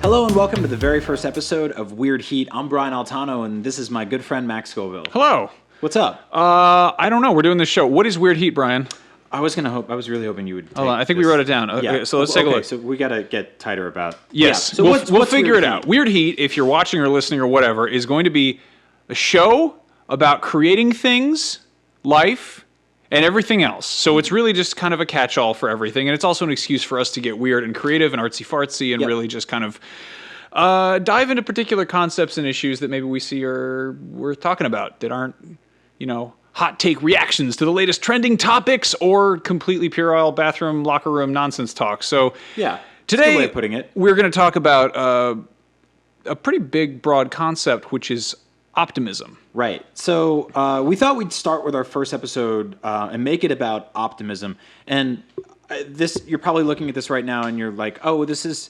Hello and welcome to the very first episode of Weird Heat. I'm Brian Altano and this is my good friend Max Scoville. Hello. What's up? I don't know. We're doing this show. What is Weird Heat, Brian? I was really hoping you would. Hold on. I think we wrote it down. Okay, so let's take a look. So we got to get tighter about. Yes. Yeah. So we'll figure it out. Weird Heat, if you're watching or listening or whatever, is going to be a show about creating things, life, and everything else. So it's really just kind of a catch-all for everything, and it's also an excuse for us to get weird and creative and artsy-fartsy and really just kind of dive into particular concepts and issues that maybe we see or we're talking about that aren't, hot take reactions to the latest trending topics or completely puerile bathroom, locker room nonsense talk. So yeah, today that's a good way of putting it. We're going to talk about a pretty big, broad concept, which is optimism. Right. So we thought we'd start with our first episode and make it about optimism. And you're probably looking at this right now and you're like, oh, this is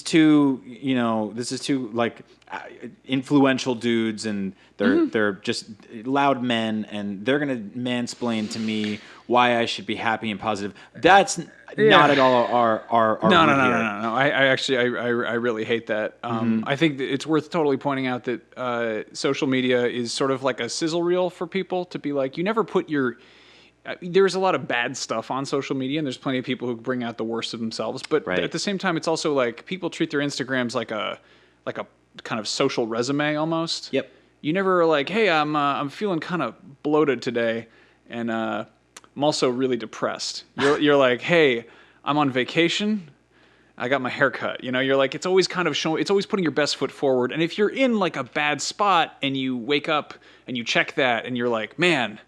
too like influential dudes and they're just loud men and they're gonna mansplain to me why I should be happy and positive. That's not at all our No. I really hate that. I think that it's worth totally pointing out that social media is sort of like a sizzle reel for people to be like, you never put your. There's a lot of bad stuff on social media, and there's plenty of people who bring out the worst of themselves. But at the same time, it's also like people treat their Instagrams like a kind of social resume almost. Yep. You never are like, hey, I'm feeling kind of bloated today, and I'm also really depressed. You're like, hey, I'm on vacation. I got my hair cut. You're like, it's always kind of showing. It's always putting your best foot forward. And if you're in like a bad spot and you wake up and you check that and you're like, man,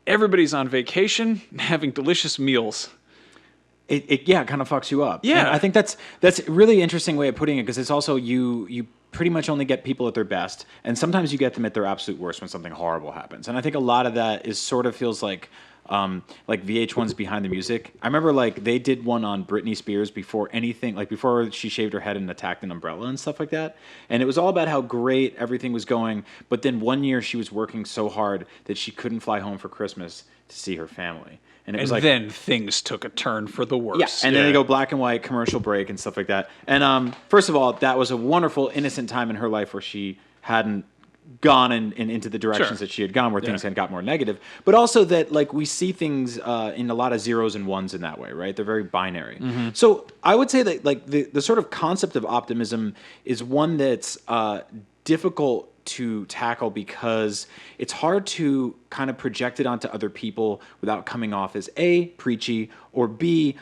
everybody's on vacation having delicious meals. It kind of fucks you up. Yeah. And I think that's a really interesting way of putting it because it's also you pretty much only get people at their best, and sometimes you get them at their absolute worst when something horrible happens. And I think a lot of that is sort of feels like VH1's Behind the Music. I remember like they did one on Britney Spears before anything, like before she shaved her head and attacked an umbrella and stuff like that. And it was all about how great everything was going. But then one year she was working so hard that she couldn't fly home for Christmas to see her family. And it was like, then things took a turn for the worse. Yeah, and then they go black and white, commercial break and stuff like that. And first of all, that was a wonderful, innocent time in her life where she hadn't gone into the directions that she had gone where things had got more negative, but also that like we see things in a lot of zeros and ones in that way, right? They're very binary. So I would say that like the sort of concept of optimism is one that's difficult to tackle because it's hard to kind of project it onto other people without coming off as A, preachy, or B,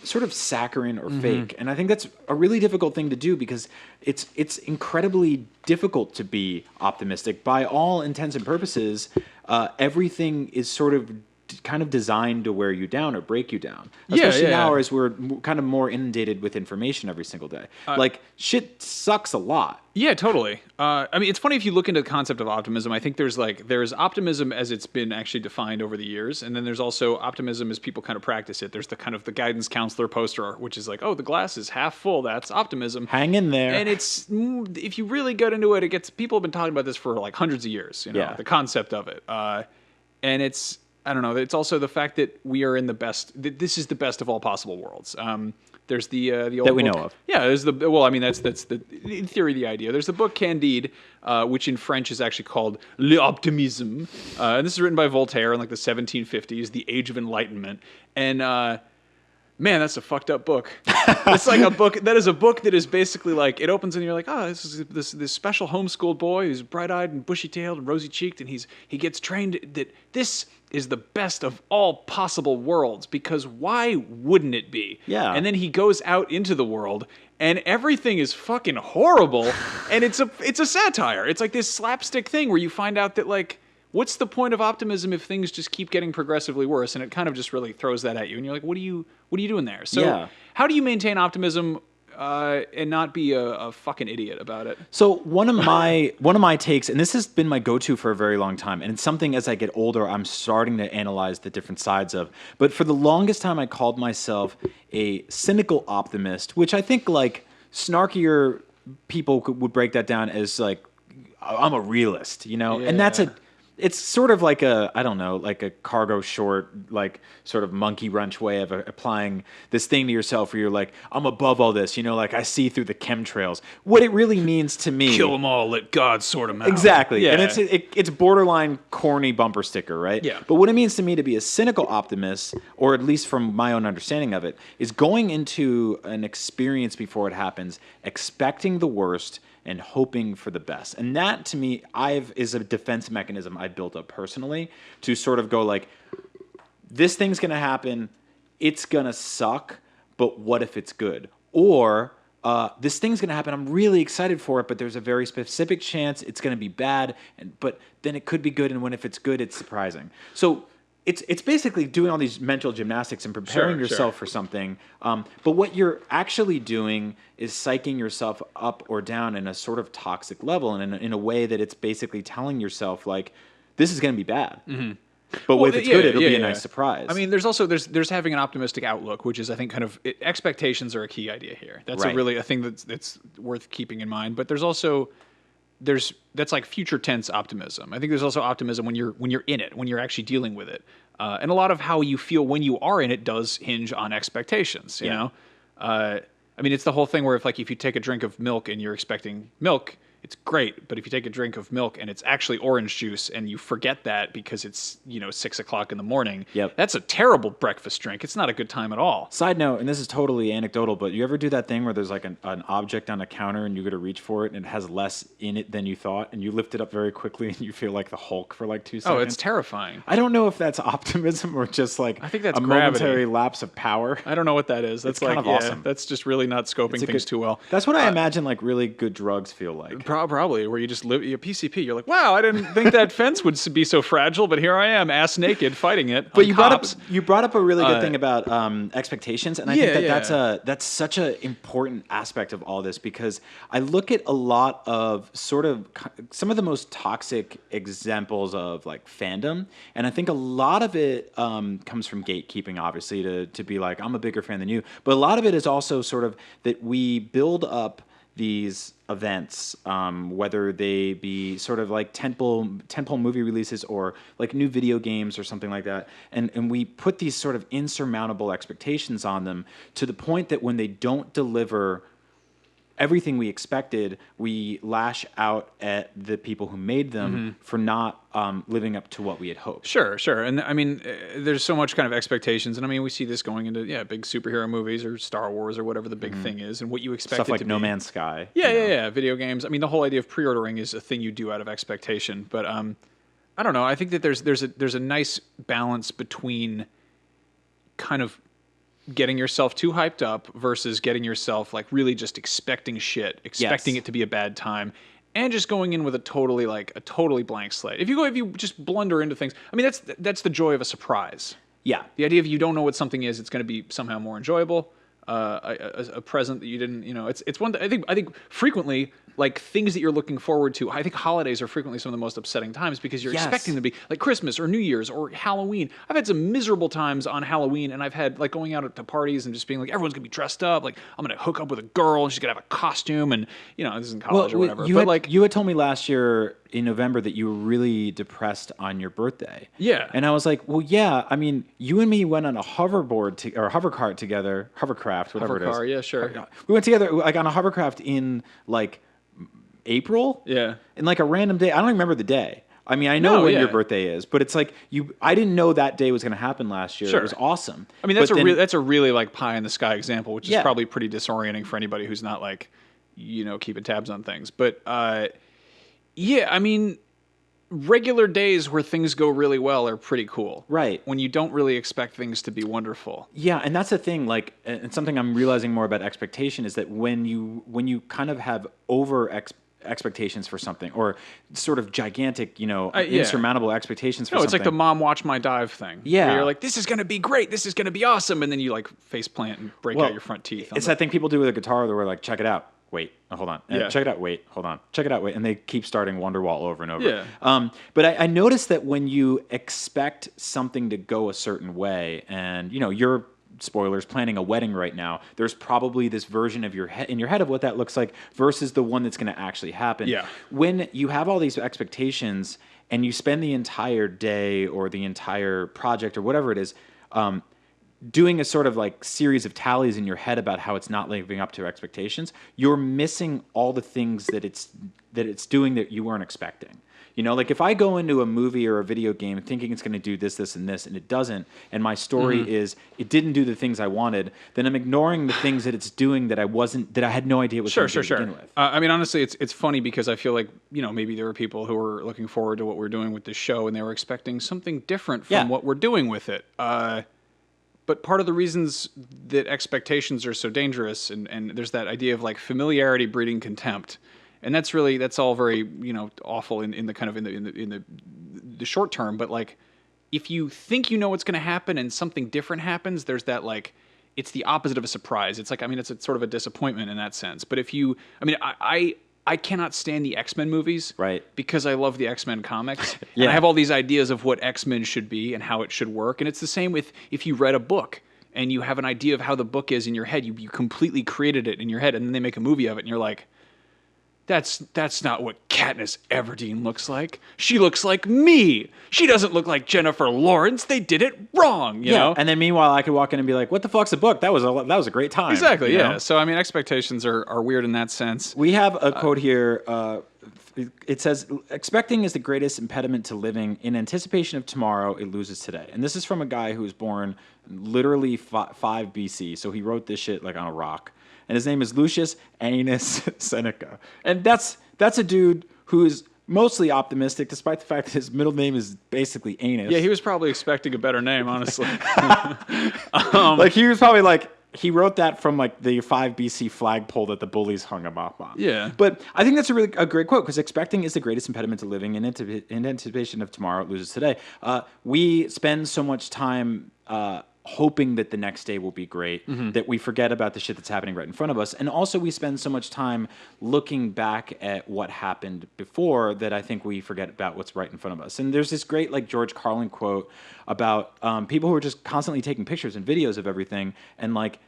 sort of saccharine or fake. And I think that's a really difficult thing to do because it's incredibly difficult to be optimistic. By all intents and purposes, everything is sort of kind of designed to wear you down or break you down. Especially now as we're kind of more inundated with information every single day. Like, shit sucks a lot. Yeah, totally. I mean, it's funny if you look into the concept of optimism. I think there's optimism as it's been actually defined over the years, and then there's also optimism as people kind of practice it. There's the kind of the guidance counselor poster, which is like, oh, the glass is half full. That's optimism. Hang in there. And it's, if you really get into it, people have been talking about this for like hundreds of years, the concept of it. And it's, I don't know. It's also the fact that we are in the best. This is the best of all possible worlds. There's the old that we book. know of. Yeah, there's the. Well, I mean, that's the in theory the idea. There's the book Candide, which in French is actually called L'Optimisme, and this is written by Voltaire in like the 1750s, the Age of Enlightenment. And man, that's a fucked up book. It's like a book that is basically like it opens and you're like, oh, this is this special homeschooled boy who's bright-eyed and bushy-tailed and rosy-cheeked, and he gets trained that this is the best of all possible worlds because why wouldn't it be? Yeah. And then he goes out into the world and everything is fucking horrible, and it's a satire. It's like this slapstick thing where you find out that like, what's the point of optimism if things just keep getting progressively worse? And it kind of just really throws that at you, and you're like, what are you doing there? So how do you maintain optimism and not be a fucking idiot about it? So one of my takes, and this has been my go-to for a very long time, and it's something as I get older I'm starting to analyze the different sides of. But for the longest time I called myself a cynical optimist, which I think like snarkier people would break that down as like I'm a realist, and it's sort of like I don't know, like a cargo short, like sort of monkey wrench way of applying this thing to yourself where you're like, I'm above all this, like I see through the chemtrails. What it really means to me... Kill them all, let God sort them out. Exactly. Yeah. And it's borderline corny bumper sticker, right? Yeah. But what it means to me to be a cynical optimist, or at least from my own understanding of it, is going into an experience before it happens, expecting the worst, and hoping for the best. And that, to me, is a defense mechanism I built up personally to sort of go like, this thing's going to happen, it's going to suck, but what if it's good? Or this thing's going to happen, I'm really excited for it, but there's a very specific chance it's going to be bad, but then it could be good, and if it's good, it's surprising. So it's basically doing all these mental gymnastics and preparing yourself for something. But what you're actually doing is psyching yourself up or down in a sort of toxic level, and in a way that it's basically telling yourself, like, this is going to be bad. Mm-hmm. But if it's good, it'll be a nice surprise. I mean, there's also there's having an optimistic outlook, which is, I think, expectations are a key idea here. That's a thing that's worth keeping in mind. But there's also that's like future tense optimism. I think there's also optimism when you're in it, when you're actually dealing with it. And a lot of how you feel when you are in it does hinge on expectations. You know, I mean, it's the whole thing where if you take a drink of milk and you're expecting milk, it's great. But if you take a drink of milk and it's actually orange juice and you forget that because it's 6 o'clock in the morning, that's a terrible breakfast drink. It's not a good time at all. Side note, and this is totally anecdotal, but you ever do that thing where there's like an object on a counter and you go to reach for it and it has less in it than you thought, and you lift it up very quickly and you feel like the Hulk for like 2 seconds? Oh, it's terrifying. I don't know if that's optimism or just like I think that's a gravity. momentary lapse of power. I don't know what that is. That's kind of awesome. That's just really not scoping things too well. That's what I imagine like really good drugs feel like. Probably, where you just live your PCP. You're like, wow, I didn't think that fence would be so fragile, but here I am, ass naked, fighting it. But you brought up a really good thing about expectations, and I think that's such an important aspect of all this, because I look at a lot of sort of some of the most toxic examples of like fandom, and I think a lot of it comes from gatekeeping, obviously, to be like, I'm a bigger fan than you, but a lot of it is also sort of that we build up these events, whether they be sort of like tentpole movie releases or like new video games or something like that, and we put these sort of insurmountable expectations on them to the point that when they don't deliver everything we expected, we lash out at the people who made them for not living up to what we had hoped. Sure. And I mean, there's so much kind of expectations. And I mean, we see this going into, big superhero movies or Star Wars or whatever the big thing is, and what you expect Stuff it like to No be. Man's Sky. Yeah. Video games. I mean, the whole idea of pre-ordering is a thing you do out of expectation. But I don't know. I think that there's a nice balance between kind of getting yourself too hyped up versus getting yourself like really just expecting it to be a bad time, and just going in with a totally blank slate. If you just blunder into things, I mean, that's the joy of a surprise. Yeah. The idea of you don't know what something is, it's going to be somehow more enjoyable. A present that you didn't, it's one that I think frequently, like things that you're looking forward to. I think holidays are frequently some of the most upsetting times because you're expecting them to be like Christmas or New Year's or Halloween. I've had some miserable times on Halloween, and I've had like going out to parties and just being like, everyone's gonna be dressed up. Like, I'm gonna hook up with a girl and she's gonna have a costume, and this is in college or whatever. You had told me last year in November that you were really depressed on your birthday. Yeah. And I was like, well, yeah, I mean, you and me went on a hoverboard or hovercart together, hovercraft, whatever it is. Hovercar, yeah, sure. We went together like on a hovercraft in like April. Yeah. In like a random day. I don't remember the day. I mean, I know when your birthday is, but it's like I didn't know that day was going to happen last year. Sure. It was awesome. I mean, that's a really like pie in the sky example, which is probably pretty disorienting for anybody who's not like, keeping tabs on things. But I mean, regular days where things go really well are pretty cool. Right. When you don't really expect things to be wonderful. Yeah, and that's the thing, like, and something I'm realizing more about expectation is that when you kind of have expectations for something, or sort of gigantic, insurmountable expectations for something. No, it's like the mom watch my dive thing. Yeah. Where you're like, this is going to be great, this is going to be awesome, and then you like face plant and break out your front teeth. It's that thing people do with a guitar where they're like, check it out. Wait, hold on. Check it out. Wait, hold on. Check it out. Wait. And they keep starting Wonderwall over and over. Yeah. But I noticed that when you expect something to go a certain way, and you're spoilers, planning a wedding right now, there's probably this version of in your head of what that looks like versus the one that's going to actually happen. Yeah. When you have all these expectations and you spend the entire day or the entire project or whatever it is, doing a sort of like series of tallies in your head about how it's not living up to expectations, you're missing all the things that it's doing that you weren't expecting. You know, like if I go into a movie or a video game thinking it's going to do this, this, and this, and it doesn't, and my story is it didn't do the things I wanted, then I'm ignoring the things that it's doing that I had no idea what to begin with. I mean, honestly, it's funny because I feel like, you know, maybe there were people who were looking forward to what we're doing with this show and they were expecting something different from what we're doing with it. But part of the reasons that expectations are so dangerous, and there's that idea of like familiarity breeding contempt. And that's all very, you know, awful in the kind of in the short term. But like, if you think you know what's going to happen and something different happens, there's that like, it's the opposite of a surprise. It's like, I mean, it's sort of a disappointment in that sense. But if you, I mean, I cannot stand the X-Men movies, right? Because I love the X-Men comics. And I have all these ideas of what X-Men should be and how it should work. And it's the same with if you read a book and you have an idea of how the book is in your head, you completely created it in your head, and then they make a movie of it, and you're like, That's not what Katniss Everdeen looks like. She looks like me. She doesn't look like Jennifer Lawrence. They did it wrong, you know? And then meanwhile, I could walk in and be like, what the fuck's a book? That was a great time. Exactly, you yeah. know? So, I mean, expectations are weird in that sense. We have a quote here. It says, expecting is the greatest impediment to living. In anticipation of tomorrow, it loses today. And this is from a guy who was born literally 5 BC. So he wrote this shit like on a rock. And his name is Lucius Annus Seneca. And that's a dude who is mostly optimistic, despite the fact that his middle name is basically Anus. Yeah, he was probably expecting a better name, honestly. Like, he was probably like, he wrote that from like the 5 BC flagpole that the bullies hung him up on. Yeah. But I think that's a great quote, because expecting is the greatest impediment to living. In anticipation of tomorrow, it loses today. We spend so much time hoping that the next day will be great, that we forget about the shit that's happening right in front of us. And also we spend so much time looking back at what happened before that I think we forget about what's right in front of us. And there's this great like George Carlin quote about people who are just constantly taking pictures and videos of everything and like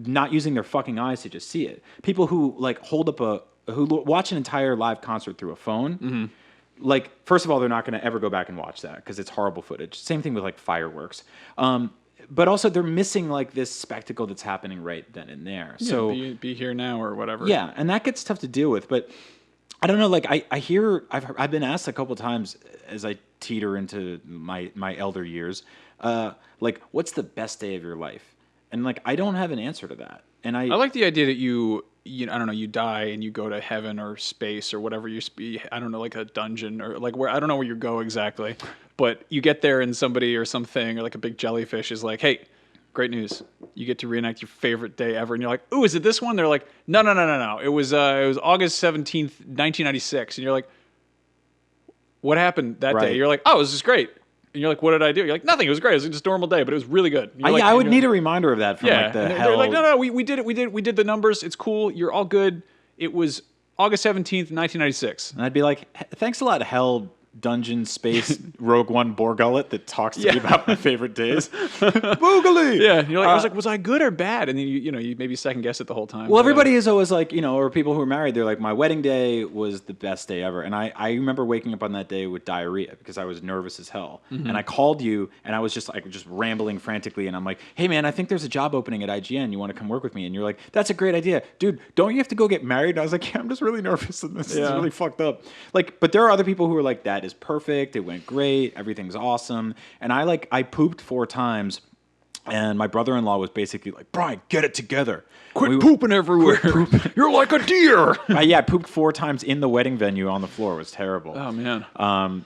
not using their fucking eyes to just see it. People who like who watch an entire live concert through a phone. Like, first of all, they're not going to ever go back and watch that because it's horrible footage. Same thing with like fireworks. But also they're missing like this spectacle that's happening right then and there. Yeah, so be here now or whatever. Yeah, and that gets tough to deal with. But I don't know. Like I've been asked a couple times as I teeter into my elder years, like, what's the best day of your life? And like I don't have an answer to that. And I like the idea that you I don't know, you die and you go to heaven or space or whatever I don't know, like a dungeon or like where, I don't know where you go exactly, but you get there and somebody or something or like a big jellyfish is like, hey, great news. You get to reenact your favorite day ever. And you're like, ooh, is it this one? They're like, no. It was August 17th, 1996. And you're like, what happened that day? You're like, oh, it was just great. And you're like, what did I do? You're like, nothing. It was great. It was just a normal day, but it was really good. I would need a reminder of that from like the hell. They're like, no, we did it. We did the numbers. It's cool. You're all good. It was August 17th, 1996. And I'd be like, thanks a lot, Hell Dungeon Space Rogue One Borgullet that talks to me about my favorite days. Boogly! Yeah. And you're like, I was like, was I good or bad? And then you maybe second guess it the whole time. Well, everybody is always like, or people who are married, they're like, my wedding day was the best day ever. And I remember waking up on that day with diarrhea because I was nervous as hell. And I called you and I was just rambling frantically. And I'm like, hey man, I think there's a job opening at IGN. You want to come work with me? And you're like, that's a great idea. Dude, don't you have to go get married? And I was like, yeah, I'm just really nervous and this is really fucked up. Like, but there are other people who are like, that is perfect. It went great. Everything's awesome. And I pooped 4 times. And my brother-in-law was basically like, Brian, get it together. Quit pooping everywhere. Quit pooping. You're like a deer. I pooped 4 times in the wedding venue on the floor. It was terrible. Oh, man. No,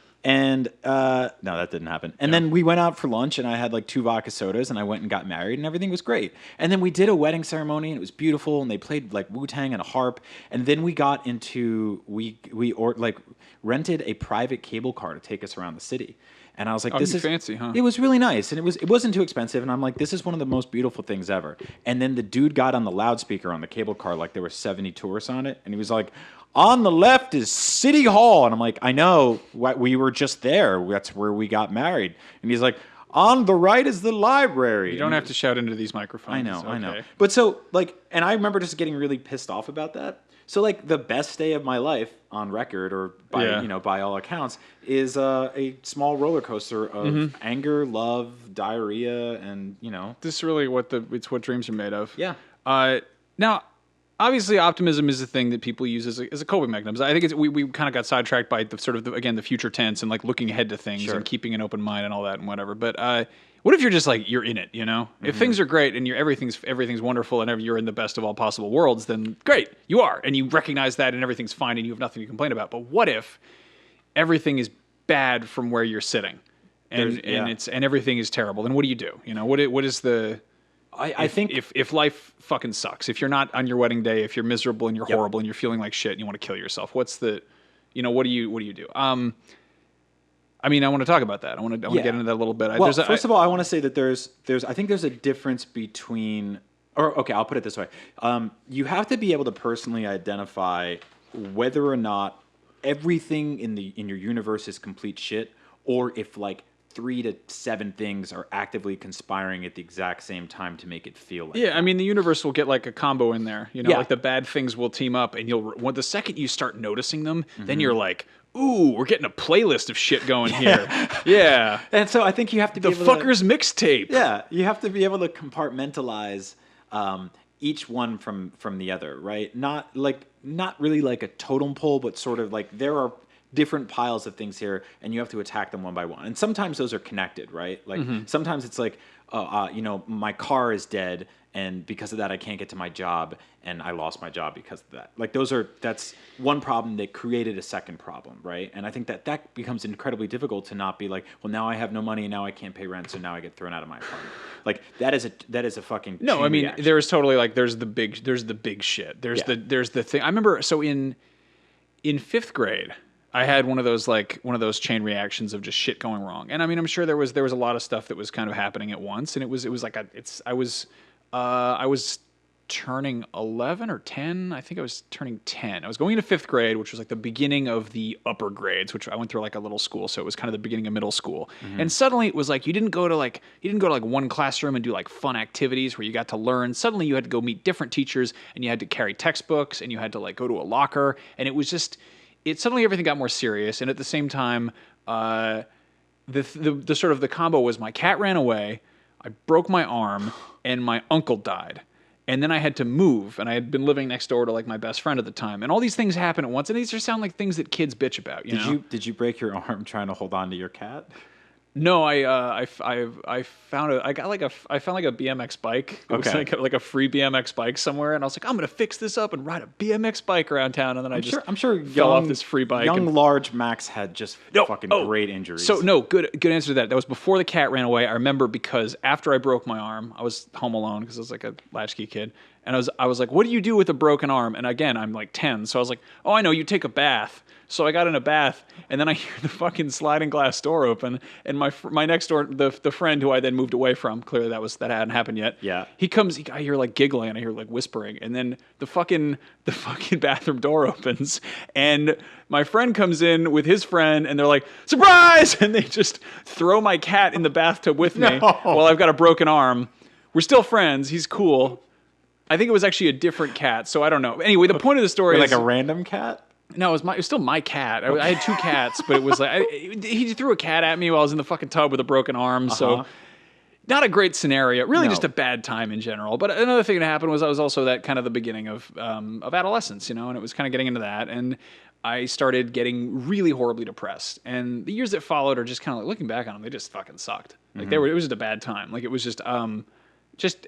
that didn't happen. And then we went out for lunch, and I had like 2 vodka sodas, and I went and got married, and everything was great. And then we did a wedding ceremony, and it was beautiful, and they played like Wu-Tang and a harp. And then we got into we rented a private cable car to take us around the city. And I was like, this is fancy, huh? It was really nice. And it wasn't too expensive. And I'm like, this is one of the most beautiful things ever. And then the dude got on the loudspeaker on the cable car like there were 70 tourists on it. And he was like, on the left is City Hall. And I'm like, I know. We were just there. That's where we got married. And he's like, On the right is the library. You don't have to shout into these microphones. I know. But so, like, and I remember just getting really pissed off about that. So, like, the best day of my life on record, or by by all accounts, is a small roller coaster of anger, love, diarrhea, and this is really it's what dreams are made of. Yeah. Now, obviously, optimism is a thing that people use as a coping mechanism. I think we kind of got sidetracked by the future tense and like looking ahead to things and keeping an open mind and all that and whatever. But what if you're just like you're in it? If things are great and everything's wonderful and you're in the best of all possible worlds, then great, you are, and you recognize that and everything's fine and you have nothing to complain about. But what if everything is bad from where you're sitting, and everything is terrible? Then what do you do? What is the I think if life fucking sucks, if you're not on your wedding day, if you're miserable and you're horrible and you're feeling like shit and you want to kill yourself, what's the, what do you do? I mean, I want to talk about that. I want to get into that a little bit. Well, first of all, I want to say that I think there's a difference between, I'll put it this way. You have to be able to personally identify whether or not everything in your universe is complete shit, or if like 3 to 7 things are actively conspiring at the exact same time to make it feel like that. I mean, the universe will get like a combo in there, like the bad things will team up, and the second you start noticing them, then you're like, ooh, we're getting a playlist of shit going here. Yeah. And so I think you have to be able fucker's mixtape. Yeah, you have to be able to compartmentalize each one from the other, right? Not really like a totem pole, but sort of like there are different piles of things here, and you have to attack them one by one. And sometimes those are connected, right? Like sometimes it's like, my car is dead, and because of that, I can't get to my job, and I lost my job because of that. Like that's one problem that created a second problem, right? And I think that becomes incredibly difficult to not be like, well, now I have no money, and now I can't pay rent, so now I get thrown out of my apartment. Like that is a fucking no. I mean, reaction. there is totally like there's the big shit. There's the thing. I remember in 5th grade, I had one of those chain reactions of just shit going wrong. And I mean, I'm sure there was a lot of stuff that was kind of happening at once, and it was like I was turning 11 or 10. I think I was turning 10. I was going into 5th grade, which was like the beginning of the upper grades, which I went through like a little school, so it was kind of the beginning of middle school. And suddenly it was like you didn't go to like one classroom and do like fun activities where you got to learn. Suddenly you had to go meet different teachers, and you had to carry textbooks, and you had to like go to a locker, and it was just suddenly everything got more serious. And at the same time, the sort of the combo was my cat ran away, I broke my arm, and my uncle died. And then I had to move, and I had been living next door to like my best friend at the time. And all these things happen at once, and these just sound like things that kids bitch about. Did you break your arm trying to hold on to your cat? No, I found I found like a BMX bike. It was like a free BMX bike somewhere, and I was like, I'm gonna fix this up and ride a BMX bike around town. And then I'm sure fell off this free bike. Large Max had just great injuries. So no, good answer to that. That was before the cat ran away. I remember because after I broke my arm, I was home alone because I was like a latchkey kid, and I was like, what do you do with a broken arm? And again, I'm like 10, so I was like, oh, I know, you take a bath. So I got in a bath, and then I hear the fucking sliding glass door open, and my next door, the friend who I then moved away from, clearly that hadn't happened yet. Yeah. He comes, I hear like giggling, and I hear like whispering, and then the fucking bathroom door opens, and my friend comes in with his friend, and they're like, surprise! And they just throw my cat in the bathtub with me while I've got a broken arm. We're still friends. He's cool. I think it was actually a different cat, so I don't know. Anyway, the point of the story is... Like a random cat? No, it was still my cat. I had 2 cats, but it was like he threw a cat at me while I was in the fucking tub with a broken arm. So not a great scenario. Really, just a bad time in general. But another thing that happened was I was also that kind of the beginning of adolescence, and it was kind of getting into that, and I started getting really horribly depressed. And the years that followed are just kind of like looking back on them, they just fucking sucked. Like it was just a bad time. Like it was just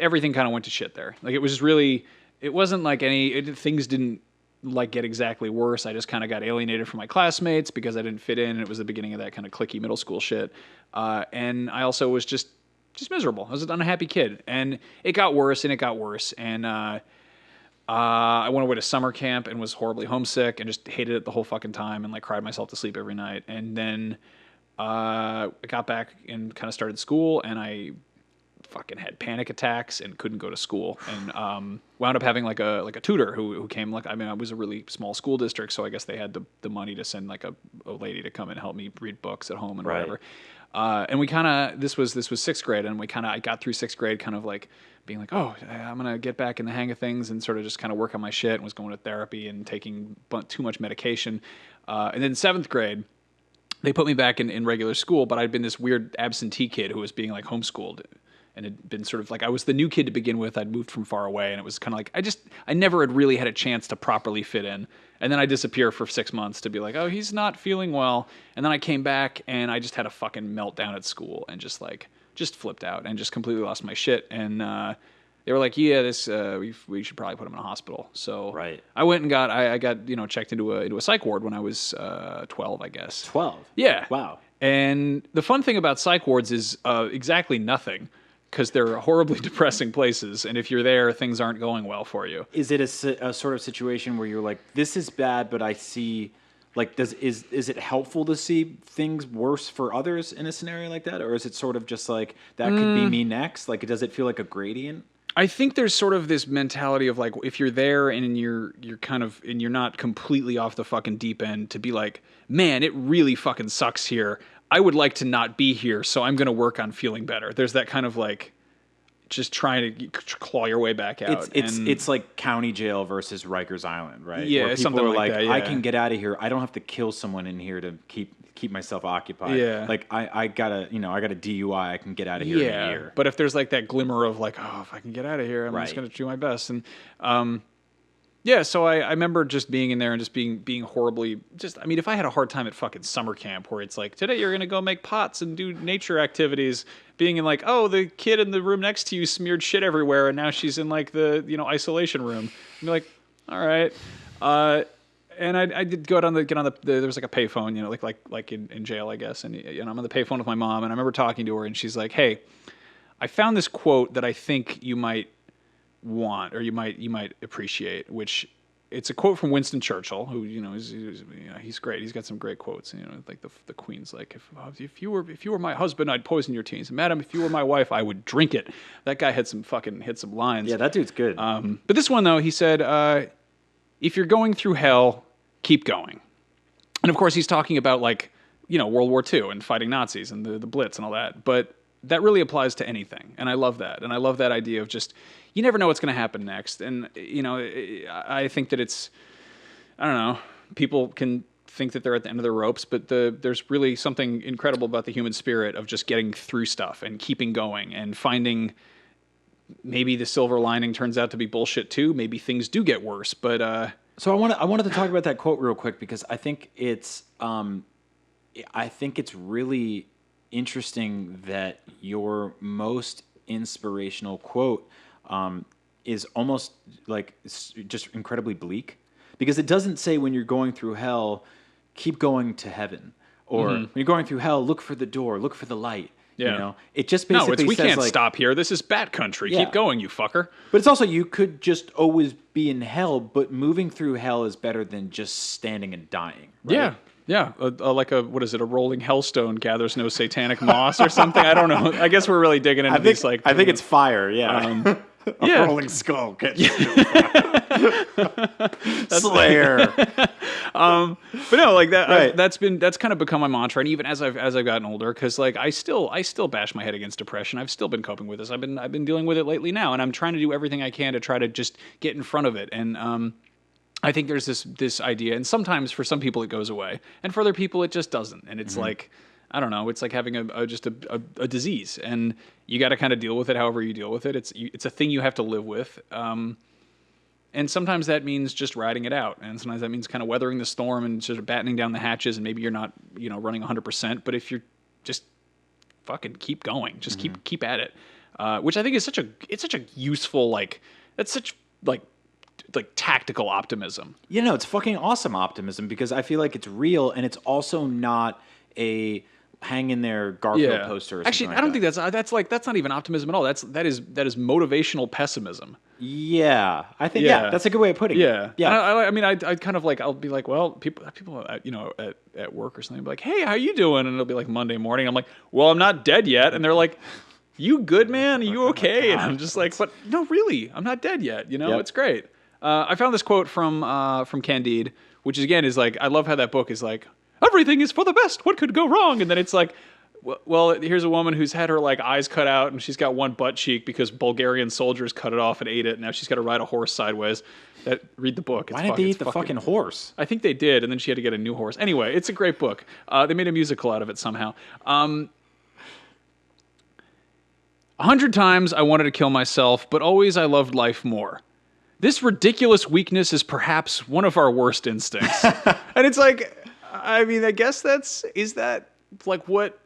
everything kind of went to shit there. Like it was just really, it wasn't like things didn't like get exactly worse. I just kind of got alienated from my classmates because I didn't fit in, and it was the beginning of that kind of cliquey middle school shit. And I also was just miserable. I was an unhappy kid, and it got worse and it got worse. And I went away to summer camp and was horribly homesick and just hated it the whole fucking time and like cried myself to sleep every night. And then I got back and kind of started school, and I fucking had panic attacks and couldn't go to school, and wound up having like a tutor who came. Like, I mean, I was a really small school district, so I guess they had the money to send like a lady to come and help me read books at home and whatever. And we kind of this was sixth grade, and I got through sixth grade kind of like being like, oh, I'm gonna get back in the hang of things and sort of just kind of work on my shit, and was going to therapy and taking too much medication. And then seventh grade, they put me back in regular school, but I'd been this weird absentee kid who was being like homeschooled, and had been sort of like, I was the new kid to begin with. I'd moved from far away, and it was kind of like I never had really had a chance to properly fit in. And then I disappear for 6 months to be like, oh, he's not feeling well. And then I came back, and I just had a fucking meltdown at school, and just flipped out and just completely lost my shit. And they were like, yeah, we should probably put him in a hospital. So right. I went and got checked into a psych ward when I was 12, I guess. 12? Yeah. Wow. And the fun thing about psych wards is exactly nothing, because they're horribly depressing places, and if you're there, things aren't going well for you. Is it a sort of situation where you're like, this is bad, but I see, like, is it helpful to see things worse for others in a scenario like that, or is it sort of just like, that could be me next? Like, does it feel like a gradient? I think there's sort of this mentality of like, if you're there and you're not completely off the fucking deep end, to be like, man, it really fucking sucks here. I would like to not be here, so I'm going to work on feeling better. There's that kind of like, just trying to claw your way back out. It's like county jail versus Rikers Island, right? Yeah, where people something are like that. Yeah. I can get out of here. I don't have to kill someone in here to keep myself occupied. Yeah. Like I got a DUI. I can get out of here in a year. But if there's like that glimmer of like, oh, if I can get out of here, I'm just going to do my best. And so I remember just being in there and just being horribly if I had a hard time at fucking summer camp where it's like, today you're going to go make pots and do nature activities, being in like, oh, the kid in the room next to you smeared shit everywhere and now she's in like the, isolation room. And be like, all right. And I did get on the there was like a payphone, like in jail, I guess. And I'm on the payphone with my mom, and I remember talking to her, and she's like, hey, I found this quote that I think you might want, or you might appreciate, which it's a quote from Winston Churchill, who he's great. He's got some great quotes. Like the Queen's like, if you were my husband, I'd poison your teens. Madam, if you were my wife, I would drink it. That guy hit some lines. Yeah, that dude's good. But this one though, he said, if you're going through hell, keep going. And of course, he's talking about like World War II and fighting Nazis and the Blitz and all that. But that really applies to anything, and I love that. And I love that idea of just, you never know what's going to happen next. And, I think that it's, I don't know, people can think that they're at the end of their ropes, but there's really something incredible about the human spirit of just getting through stuff and keeping going and finding, maybe the silver lining turns out to be bullshit too. Maybe things do get worse, but... So I wanted to talk about that quote real quick, because I think it's really interesting that your most inspirational quote is almost like just incredibly bleak, because it doesn't say when you're going through hell, keep going to heaven, or when you're going through hell, look for the door, look for the light. Yeah. It just basically we says, can't like, stop here. This is Bat Country. Yeah. Keep going, you fucker. But it's also, you could just always be in hell, but moving through hell is better than just standing and dying. Right? Yeah. Yeah, like a rolling hellstone gathers no satanic moss or something. I don't know. I guess we're really digging into these. Like, I think it's fire. Yeah, yeah. Rolling skull. Slayer. But no, like that. Right. That's kind of become my mantra. And even as I've gotten older, because like I still bash my head against depression. I've still been coping with this. I've been dealing with it lately now, and I'm trying to do everything I can to try to just get in front of it. And I think there's this idea, and sometimes for some people it goes away, and for other people it just doesn't. And it's like, I don't know, it's like having a disease, and you got to kind of deal with it however you deal with it. It's a thing you have to live with. And sometimes that means just riding it out, and sometimes that means kind of weathering the storm and sort of battening down the hatches, and maybe you're not, running 100%, but if you're just fucking keep going, just keep at it. Which I think is such a useful, like, that's such like tactical optimism. It's fucking awesome optimism, because I feel like it's real, and it's also not a hang in there Garfield poster or something. Actually, I don't think that's not even optimism at all. That is motivational pessimism. Yeah, I think that's a good way of putting it. Yeah. I mean, I kind of like, I'll be like, well, people at work or something, be like, hey, how you doing? And it'll be like Monday morning. I'm like, well, I'm not dead yet, and they're like, you good, man? Are you okay? And I'm just like, but no, really, I'm not dead yet. It's great. I found this quote from Candide, which again is like, I love how that book is like, everything is for the best. What could go wrong? And then it's like, Well, here's a woman who's had her like eyes cut out, and she's got one butt cheek because Bulgarian soldiers cut it off and ate it. Now she's got to ride a horse sideways. Read the book. Why didn't they eat the fucking horse? I think they did, and then she had to get a new horse. Anyway, it's a great book. They made a musical out of it somehow. 100 times I wanted to kill myself, but always I loved life more. This ridiculous weakness is perhaps one of our worst instincts. And it's like, I mean, I guess is that like what,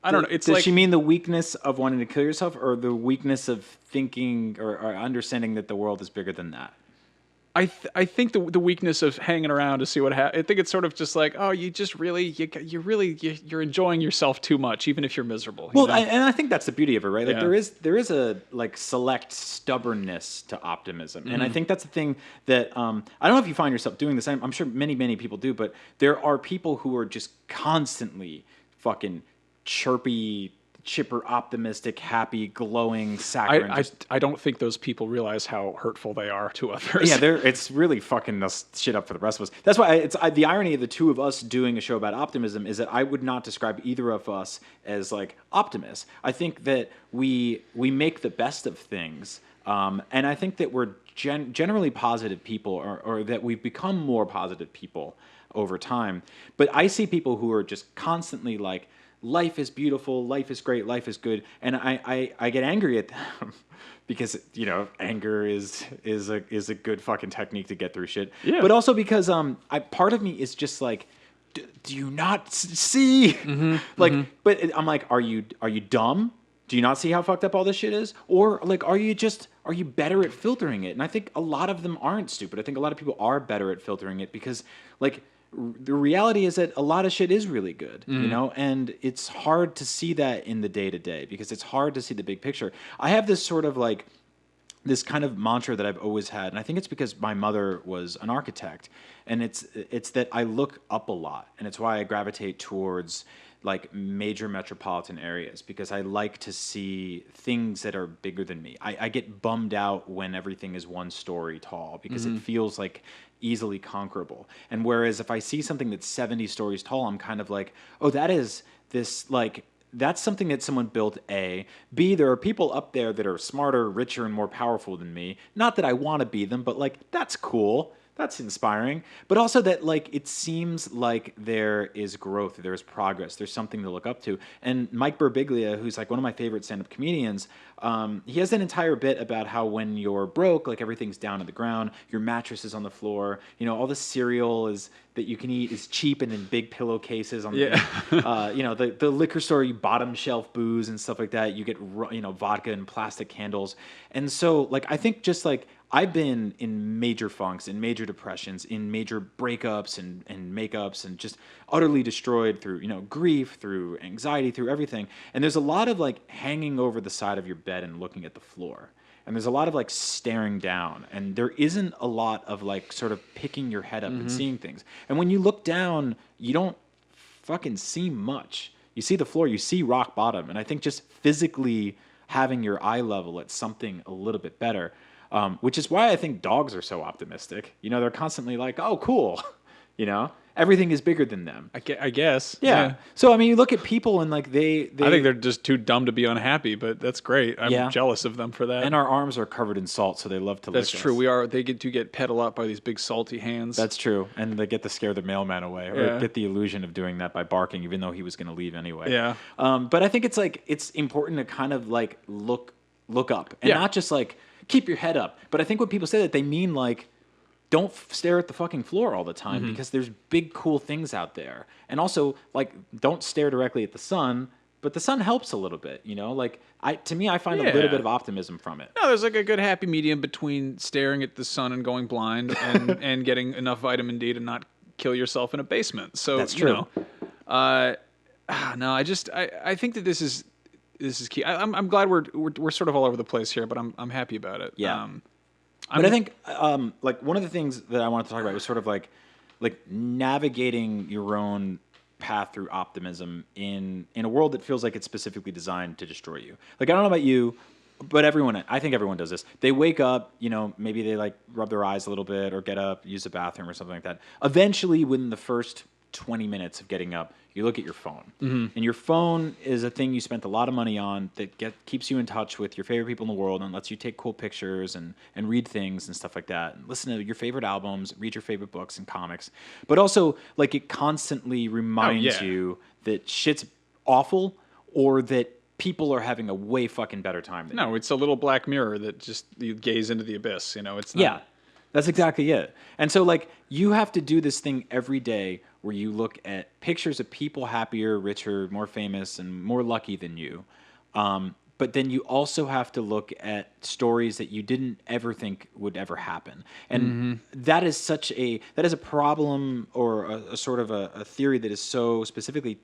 I don't know. It's Does she mean the weakness of wanting to kill yourself or the weakness of thinking or understanding that the world is bigger than that? I think the weakness of hanging around to see what happens. I think it's sort of just like, oh, you just really you're enjoying yourself too much, even if you're miserable. Well, and I think that's the beauty of it, right? Like there is a like select stubbornness to optimism, and I think that's the thing that I don't know if you find yourself doing this. I'm sure many people do, but there are people who are just constantly fucking chipper, optimistic, happy, glowing, saccharine. I don't think those people realize how hurtful they are to others. Yeah, it's really fucking us shit up for the rest of us. That's why the irony of the two of us doing a show about optimism is that I would not describe either of us as like optimists. I think that we make the best of things, and I think that we're generally positive people, or that we've become more positive people over time. But I see people who are just constantly like, life is beautiful, life is great, life is good, and I get angry at them because anger is a good fucking technique to get through shit. Yeah. But also because part of me is just like, do you not see? But I'm like, are you dumb? Do you not see how fucked up all this shit is? Or like, are you better at filtering it? And I think a lot of them aren't stupid. I think a lot of people are better at filtering it because like, the reality is that a lot of shit is really good, and it's hard to see that in the day-to-day because it's hard to see the big picture. I have this sort of like, this kind of mantra that I've always had, and I think it's because my mother was an architect, and it's that I look up a lot, and it's why I gravitate towards like major metropolitan areas because I like to see things that are bigger than me. I get bummed out when everything is one story tall because it feels like easily conquerable. And whereas if I see something that's 70 stories tall, I'm kind of like, oh, that is this like, that's something that someone built, A. B, there are people up there that are smarter, richer, and more powerful than me. Not that I want to be them, but like, that's cool. That's inspiring. But also that like, it seems like there is growth, there's progress, there's something to look up to. And Mike Birbiglia, who's like one of my favorite stand-up comedians, he has an entire bit about how when you're broke, like everything's down to the ground, your mattress is on the floor, all the cereal that you can eat is cheap and in big pillowcases on the liquor store, you bottom shelf booze and stuff like that. You get vodka and plastic candles. And so like I think just like I've been in major funks, in major depressions, in major breakups and makeups, and just utterly destroyed through, grief, through anxiety, through everything. And there's a lot of like hanging over the side of your bed and looking at the floor. And there's a lot of like staring down, and there isn't a lot of like sort of picking your head up and seeing things. And when you look down, you don't fucking see much. You see the floor, you see rock bottom. And I think just physically having your eye level at something a little bit better, which is why I think dogs are so optimistic. They're constantly like, oh, cool. Everything is bigger than them. I guess. Yeah. So, I mean, you look at people and like they I think they're just too dumb to be unhappy, but that's great. I'm jealous of them for that. And our arms are covered in salt, so they love to lick us. That's true. They get pedaled up by these big salty hands. That's true. And they get to scare the mailman away or get the illusion of doing that by barking, even though he was going to leave anyway. Yeah. But I think it's important to kind of like look up and not just like keep your head up. But I think when people say that, they mean like, don't stare at the fucking floor all the time because there's big, cool things out there. And also, like, don't stare directly at the sun, but the sun helps a little bit, Like, to me, I find a little bit of optimism from it. No, there's like a good happy medium between staring at the sun and going blind and getting enough vitamin D to not kill yourself in a basement. So, that's true. No, I think that this is key. I'm glad we're sort of all over the place here, but I'm happy about it. Yeah. But I think like one of the things that I wanted to talk about was sort of like navigating your own path through optimism in a world that feels like it's specifically designed to destroy you. Like I don't know about you, but I think everyone does this. They wake up, maybe they like rub their eyes a little bit or get up, use the bathroom or something like that. Eventually, within the first 20 minutes of getting up, you look at your phone. And your phone is a thing you spent a lot of money on that keeps you in touch with your favorite people in the world and lets you take cool pictures and read things and stuff like that. And listen to your favorite albums, read your favorite books and comics. But also, like, it constantly reminds you that shit's awful or that people are having a way fucking better time than you. No, it's a little Black Mirror that just you gaze into the abyss. You know, it's not. Yeah, that's exactly it. And so, like, you have to do this thing every day where you look at pictures of people happier, richer, more famous, and more lucky than you. But then you also have to look at stories that you didn't ever think would ever happen. And that is a problem or a sort of a theory that is so specifically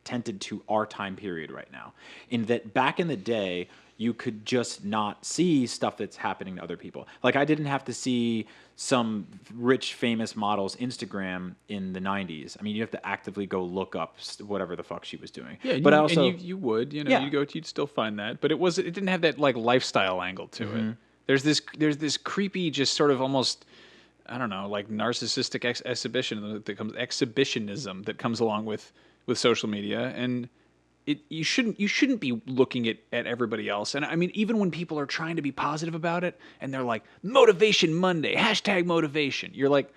tented to our time period right now, in that back in the day, you could just not see stuff that's happening to other people. Like, I didn't have to see some rich, famous model's Instagram in the 90s. I mean, you have to actively go look up whatever the fuck she was doing. Yeah, but you would, you know, you'd still find that, but it didn't have that like lifestyle angle to it. There's this creepy, just sort of almost, I don't know, like narcissistic exhibitionism that comes along with social media, and you shouldn't be looking at everybody else. And I mean, even when people are trying to be positive about it and they're like, Motivation Monday, #motivation, you're like,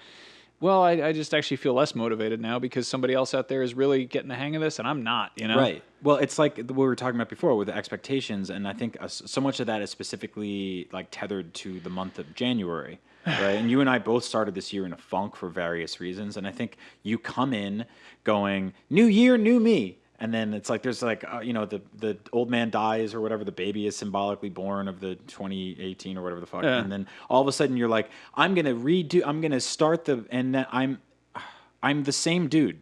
well, I just actually feel less motivated now because somebody else out there is really getting the hang of this and I'm not, you know? Right. Well, it's like what we were talking about before with the expectations, and I think so much of that is specifically like tethered to the month of January. Right, and you and I both started this year in a funk for various reasons, and I think you come in going, new year, new me. And then it's like there's like the old man dies or whatever, the baby is symbolically born of the 2018 or whatever the fuck, and then all of a sudden you're like, I'm gonna start and then I'm the same dude.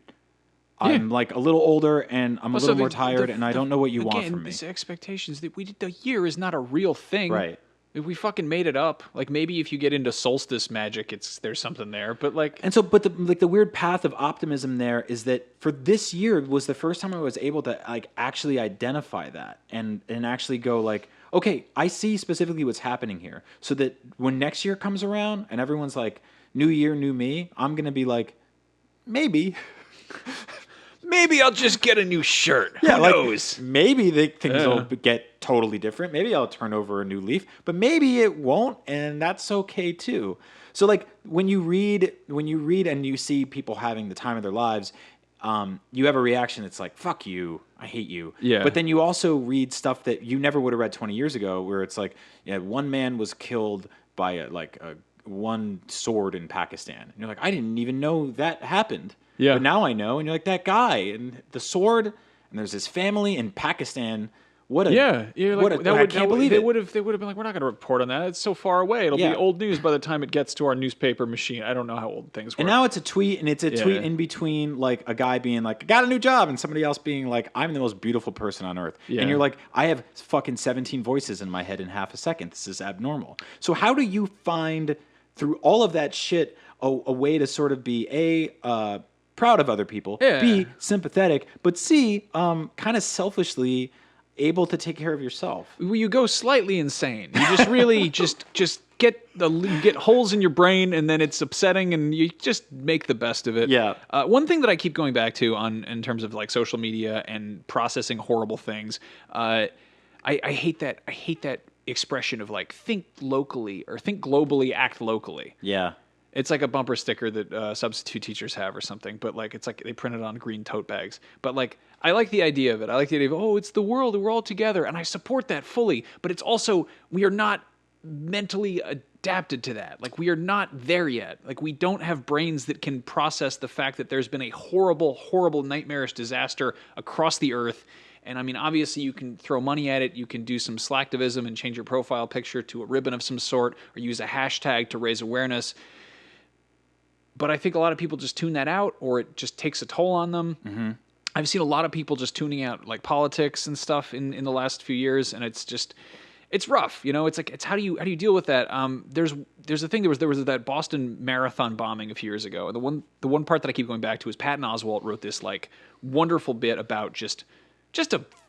I'm like a little older and I'm a little more tired, and I don't know what you want from me. These expectations that the year is not a real thing, right? If we fucking made it up, like maybe if you get into solstice magic, there's something there, but like. And so, but the weird path of optimism there is that for this year was the first time I was able to like actually identify that and actually go like, okay, I see specifically what's happening here, so that when next year comes around and everyone's like, new year, new me, I'm gonna be like, maybe. Maybe I'll just get a new shirt. Yeah, Who knows? Maybe things will get totally different. Maybe I'll turn over a new leaf, but maybe it won't, and that's okay too. So, like when you read and you see people having the time of their lives, you have a reaction that's like, "Fuck you, I hate you." Yeah. But then you also read stuff that you never would have read 20 years ago, where it's like, yeah, one man was killed by a one sword in Pakistan, and you're like, I didn't even know that happened. Yeah. But now I know, and you're like, that guy and the sword, and there's his family in Pakistan. What a You're like, I can't believe it. They would have been like, we're not going to report on that. It's so far away. It'll be old news by the time it gets to our newspaper machine. I don't know how old things work. And now it's a tweet, and it's a tweet in between like a guy being like, I got a new job, and somebody else being like, I'm the most beautiful person on earth. Yeah. And you're like, I have fucking 17 voices in my head in half a second. This is abnormal. So how do you find through all of that shit a way to sort of be proud of other people, B, sympathetic, but C, kind of selfishly able to take care of yourself? You go slightly insane. You just really just get holes in your brain, and then it's upsetting, and you just make the best of it. Yeah. One thing that I keep going back to in terms of like social media and processing horrible things, I hate that. I hate that expression of like think locally or think globally, act locally. Yeah. It's like a bumper sticker that substitute teachers have or something, but like it's like they print it on green tote bags. But like I like the idea of it. I like the idea of, it's the world, we're all together, and I support that fully. But it's also, we are not mentally adapted to that. Like we are not there yet. Like we don't have brains that can process the fact that there's been a horrible, horrible, nightmarish disaster across the earth. And I mean, obviously you can throw money at it. You can do some slacktivism and change your profile picture to a ribbon of some sort, or use a hashtag to raise awareness. But I think a lot of people just tune that out, or it just takes a toll on them. Mm-hmm. I've seen a lot of people just tuning out like politics and stuff in the last few years, and it's rough. You know, it's how do you deal with that? There's a thing. There was that Boston Marathon bombing a few years ago. And the one part that I keep going back to is Patton Oswalt wrote this like wonderful bit about just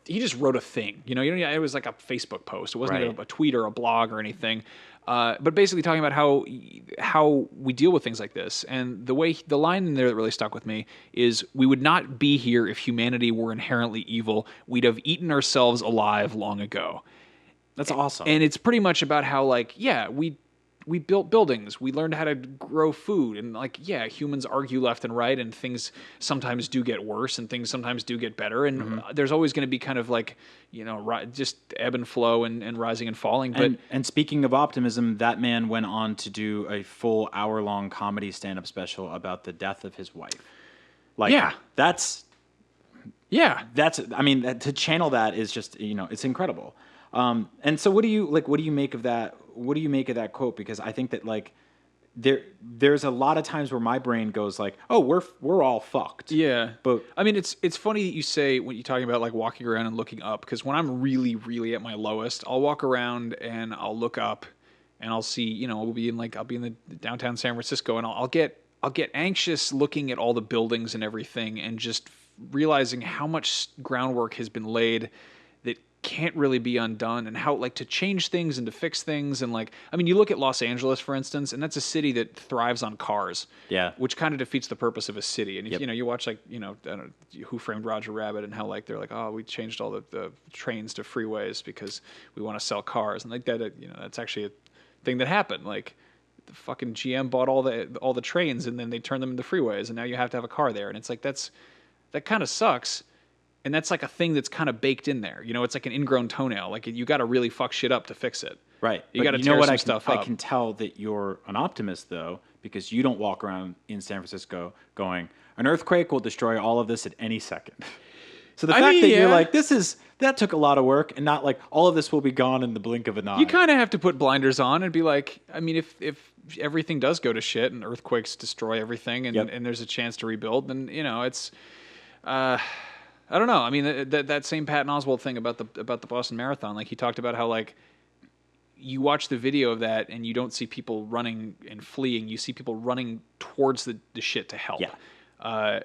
he just wrote a thing, it was like a Facebook post. It wasn't Right. a tweet or a blog or anything. But basically talking about how we deal with things like this. And the line in there that really stuck with me is, we would not be here if humanity were inherently evil. We'd have eaten ourselves alive long ago. That's awesome. And it's pretty much about how, like, yeah, we built buildings, we learned how to grow food, and like, yeah, humans argue left and right, and things sometimes do get worse and things sometimes do get better, and there's always going to be kind of like, just ebb and flow and rising and falling. But and speaking of optimism, that man went on to do a full hour-long comedy stand-up special about the death of his wife. Like, Yeah. that's I mean, to channel that is just, it's incredible. And so what do you make of that? What do you make of that quote? Because I think that, like, there's a lot of times where my brain goes like, oh, we're all fucked. yeah, But I mean, it's funny that you say, when you're talking about like walking around and looking up, because when I'm really, really at my lowest, I'll walk around and I'll look up and I'll see, I'll be in the downtown San Francisco, and I'll get anxious looking at all the buildings and everything, and just realizing how much groundwork has been laid that can't really be undone, and how, like, to change things and to fix things. And like, I mean, you look at Los Angeles, for instance, and that's a city that thrives on cars. Yeah. Which kind of defeats the purpose of a city. And Yep. you watch, like, I don't know, Who Framed Roger Rabbit, and how, like, they're like, oh, we changed all the trains to freeways because we want to sell cars. And like that, that's actually a thing that happened. Like, the fucking GM bought all the trains, and then they turned them into freeways, and now you have to have a car there. And it's like, that kind of sucks. And that's like a thing that's kind of baked in there. It's like an ingrown toenail. Like, you got to really fuck shit up to fix it. Right. You got to know tear what some stuff up. I can tell that you're an optimist, though, because you don't walk around in San Francisco going, an earthquake will destroy all of this at any second. So the fact that you're like, that took a lot of work, and not like all of this will be gone in the blink of an eye. You kind of have to put blinders on and be like, I mean, if everything does go to shit and earthquakes destroy everything, and, Yep. and there's a chance to rebuild, then, it's... I don't know. I mean, that same Patton Oswalt thing about the Boston Marathon, like, he talked about how, like, you watch the video of that and you don't see people running and fleeing. You see people running towards the shit to help. Yeah.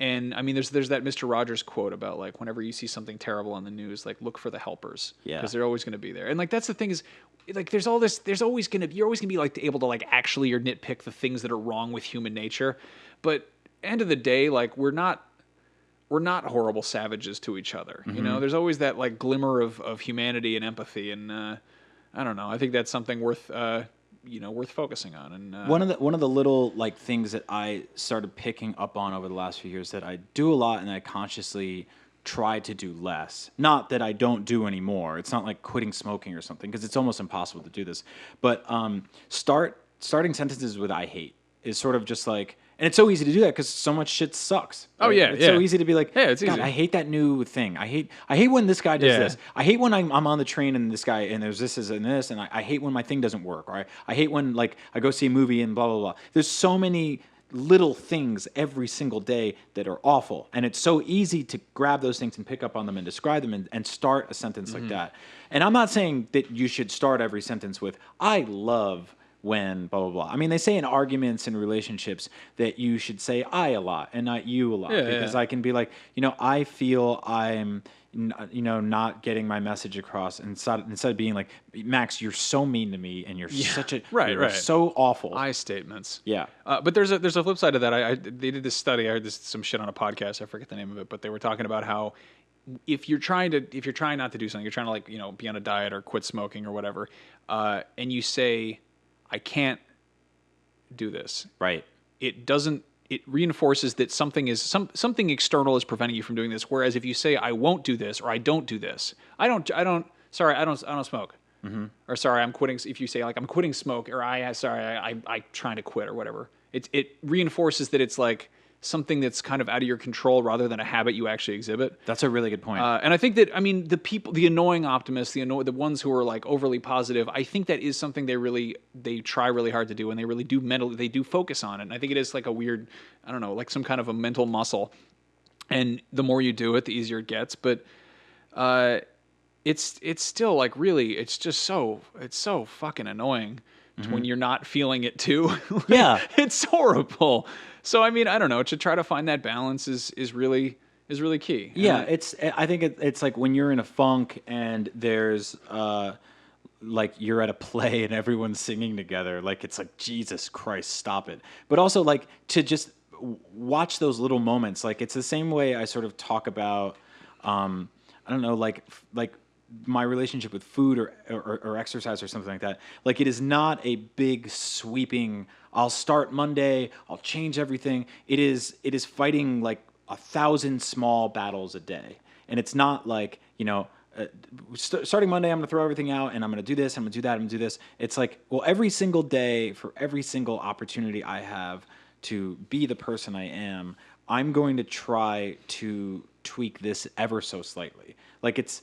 And I mean, there's that Mr. Rogers quote about, like, whenever you see something terrible on the news, like, look for the helpers. Yeah. Because they're always going to be there. And like, that's the thing is, like, you're always going to be like able to, like, actually or nitpick the things that are wrong with human nature. But end of the day, like, we're not horrible savages to each other. Mm-hmm. There's always that, like, glimmer of humanity and empathy. And I don't know. I think that's something worth focusing on. And one of the little, like, things that I started picking up on over the last few years that I do a lot and I consciously try to do less. Not that I don't do anymore. It's not like quitting smoking or something, because it's almost impossible to do this. But starting sentences with "I hate" is sort of just like. And it's so easy to do that because so much shit sucks. Right? Oh yeah, it's so easy to be like, yeah, it's God, easy. I hate that new thing. I hate when this guy does this. I hate when I'm on the train and this guy and there's this and this, and I hate when my thing doesn't work. Or I hate when, like, I go see a movie and blah blah blah. There's so many little things every single day that are awful, and it's so easy to grab those things and pick up on them and describe them and start a sentence like that. And I'm not saying that you should start every sentence with "I love when blah blah blah." I mean, they say in arguments and relationships that you should say "I" a lot and not "you" a lot, because I can be like, I feel I'm not getting my message across, and instead of being like, Max, you're so mean to me, and you're such a you're so awful. I statements. Yeah. But there's a flip side to that. They did this study. I heard some shit on a podcast. I forget the name of it, but they were talking about how if you're trying not to do something, you're trying to, like, be on a diet or quit smoking or whatever, and you say, I can't do this. Right. It reinforces that something external is preventing you from doing this. Whereas if you say, I won't do this, or I don't do this, I don't smoke. Mm-hmm. Or sorry, I'm quitting. If you say, like, I'm quitting smoke, or I'm trying to quit or whatever, it reinforces that it's like something that's kind of out of your control rather than a habit you actually exhibit. That's a really good point. And I think that, I mean, the annoying optimists, the ones who are, like, overly positive, I think that is something they try really hard to do, and they really do they do focus on it. And I think it is like a weird, I don't know, like some kind of a mental muscle. And the more you do it, the easier it gets. But it's still, like, really, it's so fucking annoying when you're not feeling it too. Like, yeah. It's horrible. So, I mean, I don't know, to try to find that balance is really is really key. Yeah, I think it's like when you're in a funk and there's like you're at a play and everyone's singing together, like it's like Jesus Christ, stop it. But also like to just watch those little moments. Like it's the same way I sort of talk about I don't know, like my relationship with food or exercise or something like that. Like it is not a big sweeping, I'll start Monday, I'll change everything. It is fighting like 1,000 small battles a day. And it's not like, starting Monday, I'm going to throw everything out and I'm going to do this, I'm going to do that, I'm going to do this. It's like, well, every single day for every single opportunity I have to be the person I am, I'm going to try to tweak this ever so slightly. Like it's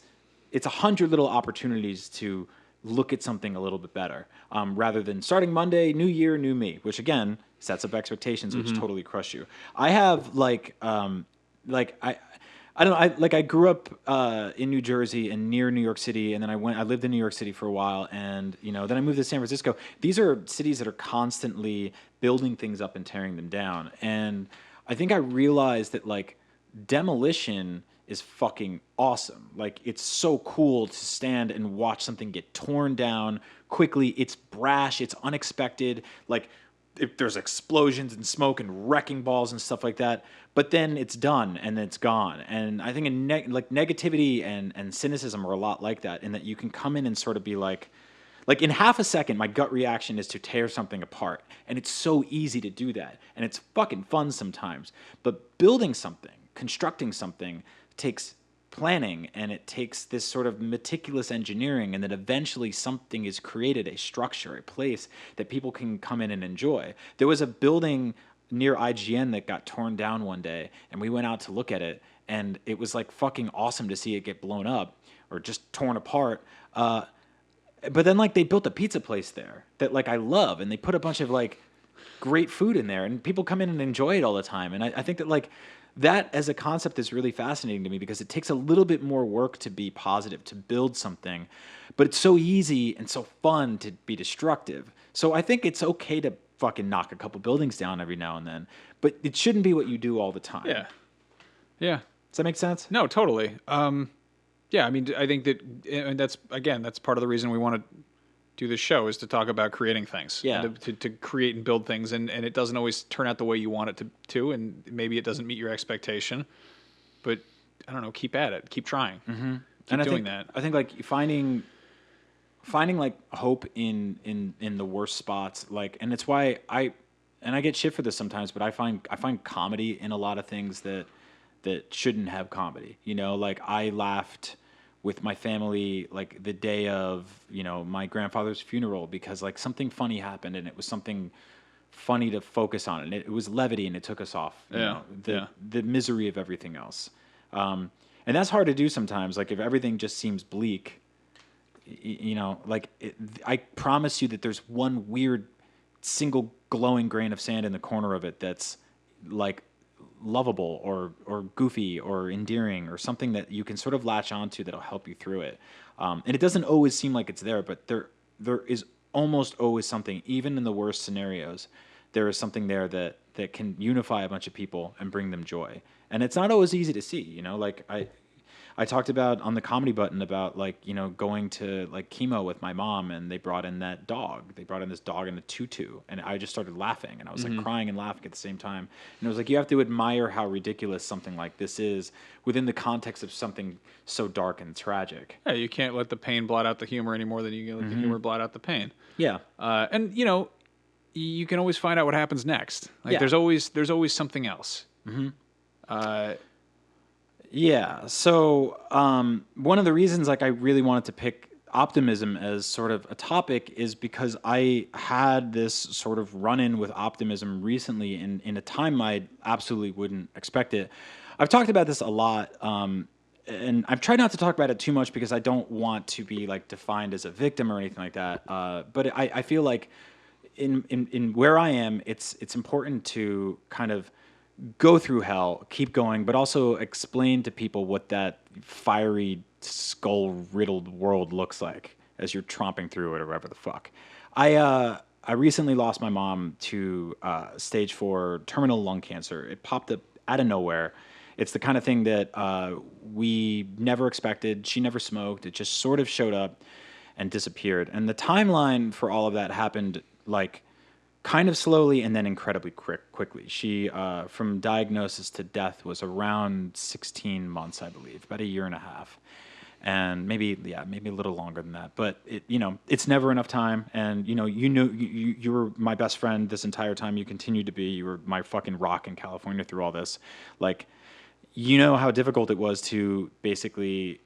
100 little opportunities to look at something a little bit better, rather than starting Monday, new year, new me, which again sets up expectations, which totally crush you. I have I don't know. I grew up in New Jersey and near New York City, and then I lived in New York City for a while, and then I moved to San Francisco. These are cities that are constantly building things up and tearing them down, and I think I realized that like demolition is fucking awesome. Like it's so cool to stand and watch something get torn down quickly. It's brash, it's unexpected. Like if there's explosions and smoke and wrecking balls and stuff like that, but then it's done and then it's gone. And I think negativity and cynicism are a lot like that, in that you can come in and sort of be like in half a second, my gut reaction is to tear something apart. And it's so easy to do that. And it's fucking fun sometimes. But building something, constructing something takes planning, and it takes this sort of meticulous engineering, and then eventually something is created, a structure, a place that people can come in and enjoy. There was a building near IGN that got torn down one day, and we went out to look at it, and it was like fucking awesome to see it get blown up or just torn apart. But then like they built a pizza place there that like I love, and they put a bunch of like great food in there, and people come in and enjoy it all the time. And I think that like that as a concept is really fascinating to me, because it takes a little bit more work to be positive, to build something, but it's so easy and so fun to be destructive. So I think it's okay to fucking knock a couple buildings down every now and then, but it shouldn't be what you do all the time. Yeah. Yeah. Does that make sense? No, totally. Yeah, I mean, I think that, and that's part of the reason we want to do this show, is to talk about creating things. Yeah. And to create and build things, and it doesn't always turn out the way you want it to, and maybe it doesn't meet your expectation, but I don't know, keep at it, keep trying, keep doing that. I think like finding like hope in the worst spots, like, and it's why I get shit for this sometimes, but I find comedy in a lot of things that shouldn't have comedy. Like I laughed with my family like the day of my grandfather's funeral, because like something funny happened, and it was something funny to focus on, and it was levity, and it took us off the misery of everything else, and that's hard to do sometimes. Like if everything just seems bleak, I promise you that there's one weird single glowing grain of sand in the corner of it that's like lovable or goofy or endearing, or something that you can sort of latch onto that'll help you through it. And it doesn't always seem like it's there, but there is almost always something, even in the worst scenarios. There is something there that can unify a bunch of people and bring them joy. And it's not always easy to see, like I talked about on the Comedy Button about like, going to like chemo with my mom, and they brought in that dog. They brought in this dog in a tutu, and I just started laughing, and I was like crying and laughing at the same time. And it was like, you have to admire how ridiculous something like this is within the context of something so dark and tragic. Yeah, you can't let the pain blot out the humor any more than you can let the humor blot out the pain. Yeah. And you can always find out what happens next. Like there's always something else. Yeah. So one of the reasons like I really wanted to pick optimism as sort of a topic is because I had this sort of run-in with optimism recently in a time I absolutely wouldn't expect it. I've talked about this a lot, and I've tried not to talk about it too much because I don't want to be like defined as a victim or anything like that. But I feel like in where I am, it's important to kind of go through hell, keep going, but also explain to people what that fiery, skull-riddled world looks like as you're tromping through it or whatever the fuck. I recently lost my mom to stage 4 terminal lung cancer. It popped up out of nowhere, It's the kind of thing that we never expected. She never smoked. It just sort of showed up and disappeared. And the timeline for all of that happened like kind of slowly and then incredibly quickly. She, from diagnosis to death, was around 16 months, I believe, about a year and a half. And maybe a little longer than that. But it's never enough time. And you were my best friend this entire time. You continued to be. You were my fucking rock in California through all this. Like, you know how difficult it was to basically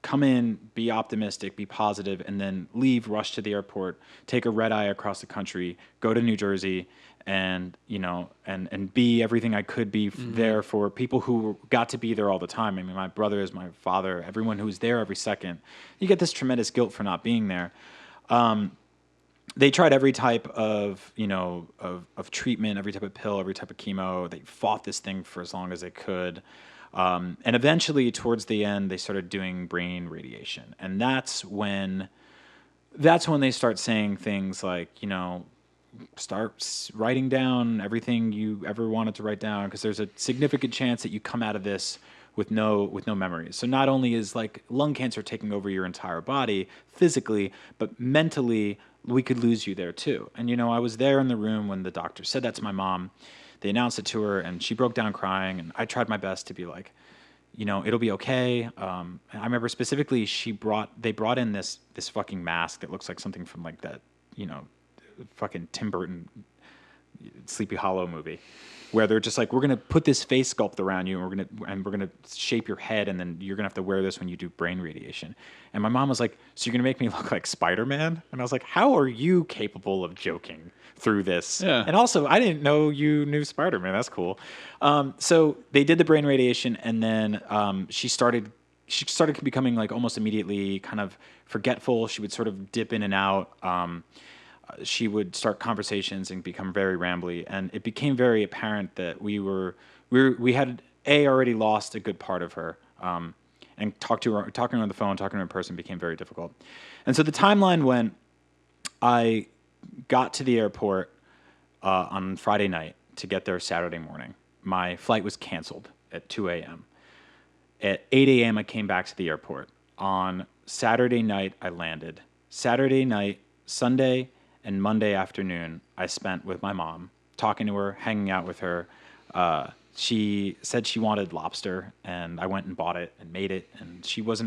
come in, be optimistic, be positive, and then leave, rush to the airport, take a red eye across the country, go to New Jersey, and and be everything I could be there for people who got to be there all the time. I mean, my brothers, my father, everyone who was there every second. You get this tremendous guilt for not being there. They tried every type of of treatment, every type of pill, every type of chemo. They fought this thing for as long as they could. And eventually, towards the end, they started doing brain radiation. And that's when they start saying things like, start writing down everything you ever wanted to write down, because there's a significant chance that you come out of this with no memories. So not only is like lung cancer taking over your entire body physically, but mentally, we could lose you there too. And I was there in the room when the doctor said that to my mom. They announced it to her, and she broke down crying. And I tried my best to be like, it'll be okay. I remember specifically they brought in this fucking mask that looks like something from like that, fucking Tim Burton Sleepy Hollow movie, where they're just like, we're gonna put this face sculpt around you, and we're gonna shape your head, and then you're gonna have to wear this when you do brain radiation. And my mom was like, so you're gonna make me look like Spider-Man? And I was like, how are you capable of joking through this? Yeah. And also, I didn't know you knew Spider-Man. That's cool. So they did the brain radiation, and then she started becoming like almost immediately kind of forgetful. She would sort of dip in and out. She would start conversations and become very rambly, and it became very apparent that we had already lost a good part of her, and talking to her on the phone, talking to her in person became very difficult. And so the timeline went, I got to the airport on Friday night to get there Saturday morning. My flight was canceled at 2 a.m. At 8 a.m. I came back to the airport. On Saturday night I landed. Saturday night, Sunday, and Monday afternoon, I spent with my mom, talking to her, hanging out with her. She said she wanted lobster, and I went and bought it and made it. And she was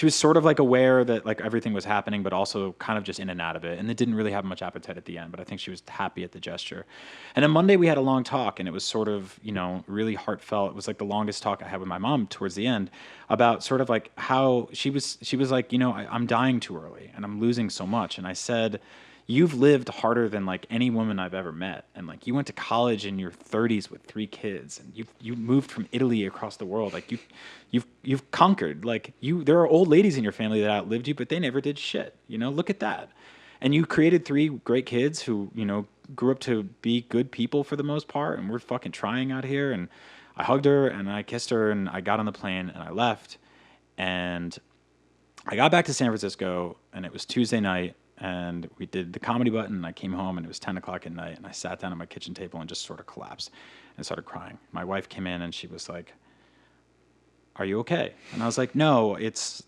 sort of like aware that like everything was happening, but also kind of just in and out of it. And it didn't really have much appetite at the end, but I think she was happy at the gesture. And on Monday we had a long talk, and it was sort of, really heartfelt. It was like the longest talk I had with my mom towards the end about sort of like how she was like, I'm dying too early and I'm losing so much. And I said, you've lived harder than like any woman I've ever met, and like you went to college in your 30s with 3 kids, and you moved from Italy across the world. Like you've conquered. Like there are old ladies in your family that outlived you, but they never did shit. Look at that. And you created 3 great kids who grew up to be good people for the most part, and we're fucking trying out here. And I hugged her and I kissed her, and I got on the plane and I left, and I got back to San Francisco, and it was Tuesday night. And we did the comedy button, and I came home, and it was 10 o'clock at night, and I sat down at my kitchen table and just sort of collapsed and started crying. My wife came in, and she was like, are you okay? And I was like, no, it's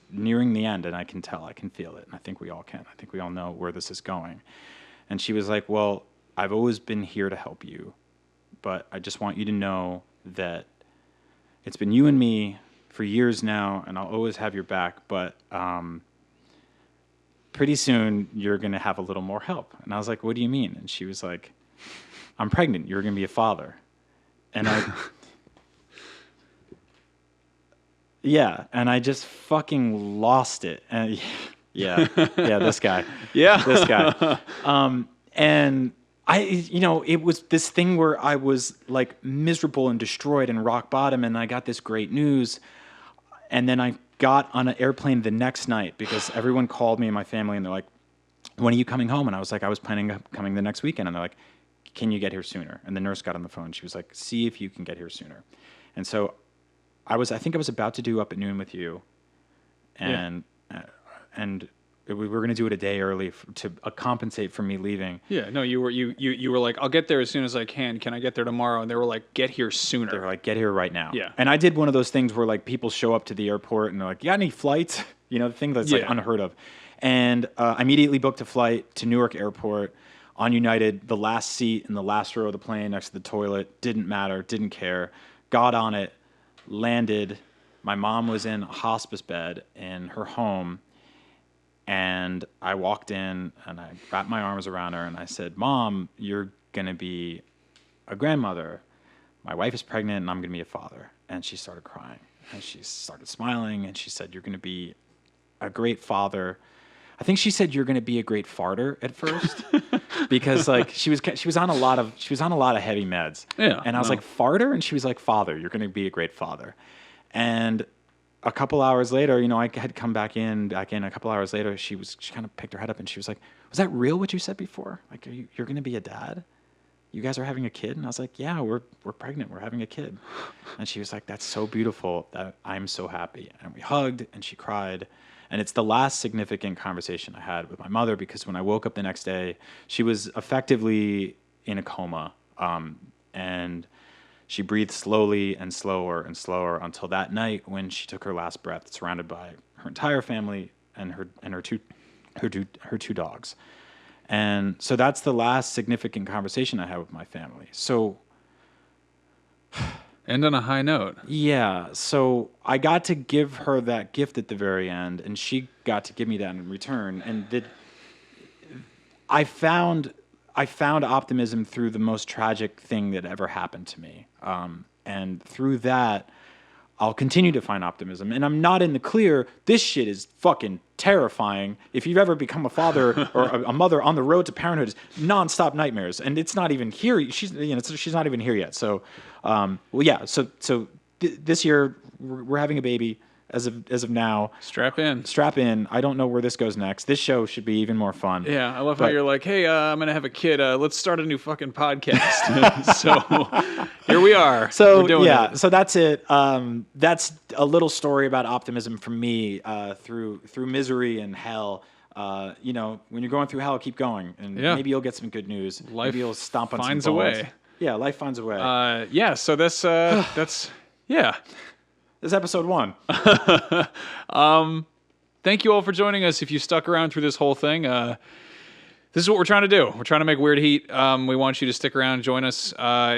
nearing the end, and I can tell, I can feel it, and I think we all can. I think we all know where this is going. And she was like, well, I've always been here to help you, but I just want you to know that it's been you and me for years now, and I'll always have your back, but pretty soon you're going to have a little more help. And I was like, what do you mean? And she was like, I'm pregnant. You're going to be a father. And I just fucking lost it. And this guy. And it was this thing where I was like miserable and destroyed and rock bottom, and I got this great news. And then I got on an airplane the next night because everyone called me and my family, and they're like, when are you coming home? And I was like, I was planning on coming the next weekend. And they're like, can you get here sooner? And the nurse got on the phone. She was like, see if you can get here sooner. And so I think I was about to do Up at Noon with You. And we were going to do it a day early to compensate for me leaving. Yeah, no, you were like, I'll get there as soon as I can. Can I get there tomorrow? And they were like, get here sooner. They were like, get here right now. Yeah. And I did one of those things where like people show up to the airport and they're like, you got any flights? You know, the thing that's like unheard of. And I immediately booked a flight to Newark Airport on United, the last seat in the last row of the plane next to the toilet. Didn't matter, didn't care. Got on it, landed. My mom was in a hospice bed in her home. And I walked in and I wrapped my arms around her and I said, Mom, you're going to be a grandmother. My wife is pregnant and I'm going to be a father. And she started crying and she started smiling and she said, you're going to be a great father. I think she said you're going to be a great farter at first because like she was on a lot of heavy meds. Yeah. And I was like, farter? And she was like, father, you're going to be a great father. And a couple hours later, you know, I had come back in. A couple hours later, she kind of picked her head up and she was like, was that real what you said before? Like, you're going to be a dad? You guys are having a kid? And I was like, yeah, we're pregnant. We're having a kid. And she was like, that's so beautiful that I'm so happy. And we hugged and she cried. And it's the last significant conversation I had with my mother because when I woke up the next day, she was effectively in a coma. And she breathed slowly and slower and slower until that night when she took her last breath, surrounded by her entire family and her two dogs. And so that's the last significant conversation I had with my family. So, end on a high note. Yeah. So I got to give her that gift at the very end, and she got to give me that in return. And I found optimism through the most tragic thing that ever happened to me. And through that, I'll continue to find optimism. And I'm not in the clear. This shit is fucking terrifying. If you've ever become a father or a mother on the road to parenthood, it's nonstop nightmares. And it's not even here. She's not even here yet. So, So this year we're having a baby. As of now, strap in. I don't know where this goes next. This show should be even more fun. Yeah, I love how you're like, hey, I'm gonna have a kid. Let's start a new fucking podcast. So here we are. So we're doing it. So that's it. That's a little story about optimism from me through misery and hell. You know, when you're going through hell, keep going, and maybe you'll get some good news. Life maybe you'll stomp on finds some a balls. way. Yeah, life finds a way. So that's yeah. This is episode 1. Thank you all for joining us. If you stuck around through this whole thing, this is what we're trying to do. We're trying to make Weird Heat. We want you to stick around and join us.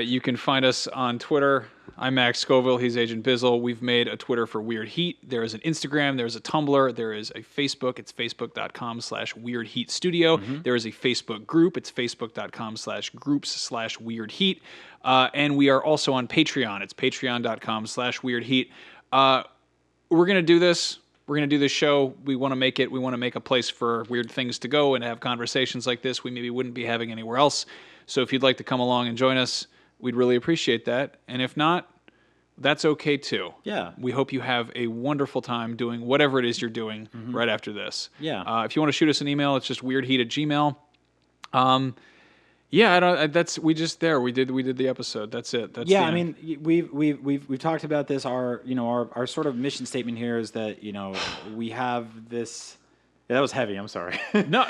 You can find us on Twitter. I'm Max Scoville. He's Agent Bizzle. We've made a Twitter for Weird Heat. There is an Instagram. There's a Tumblr. There is a Facebook. It's facebook.com/WeirdHeatStudio. Mm-hmm. There is a Facebook group. It's facebook.com/groups/WeirdHeat. And we are also on Patreon. It's patreon.com/WeirdHeat. We're going to do this. We're going to do this show. We want to make it. We want to make a place for weird things to go and have conversations like this we maybe wouldn't be having anywhere else. So if you'd like to come along and join us, we'd really appreciate that. And if not, that's okay too. Yeah. We hope you have a wonderful time doing whatever it is you're doing right after this. Yeah. If you want to shoot us an email, it's just weirdheat@gmail.com. Yeah, I don't. We did the episode. That's it. That's I mean, we've talked about this. Our sort of mission statement here is that we have this. Yeah, that was heavy. I'm sorry. No,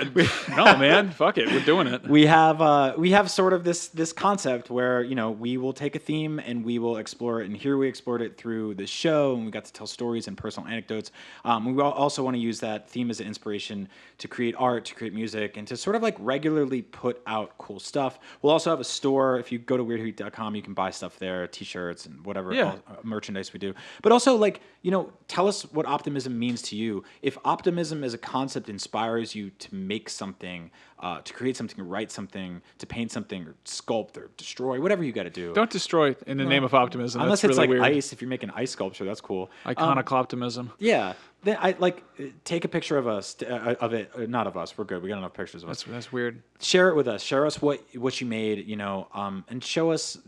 man. Fuck it. We're doing it. We have sort of this concept where we will take a theme and we will explore it. And here we explored it through the show, and we got to tell stories and personal anecdotes. We also want to use that theme as an inspiration to create art, to create music, and to sort of like regularly put out cool stuff. We'll also have a store. If you go to weirdheat.com, you can buy stuff there, T-shirts and whatever merchandise we do. But also tell us what optimism means to you. If optimism as a concept inspires you to make something, to create something, write something, to paint something, or sculpt, or destroy, whatever you got to do. Don't destroy in the name of optimism. Unless that's it's really like weird. ice. If you're making ice sculpture, that's cool. Iconoclasm. Yeah. Then take a picture of us, of it, not of us. We're good. We got enough pictures of us. That's weird. Share it with us. Share us what you made, and show us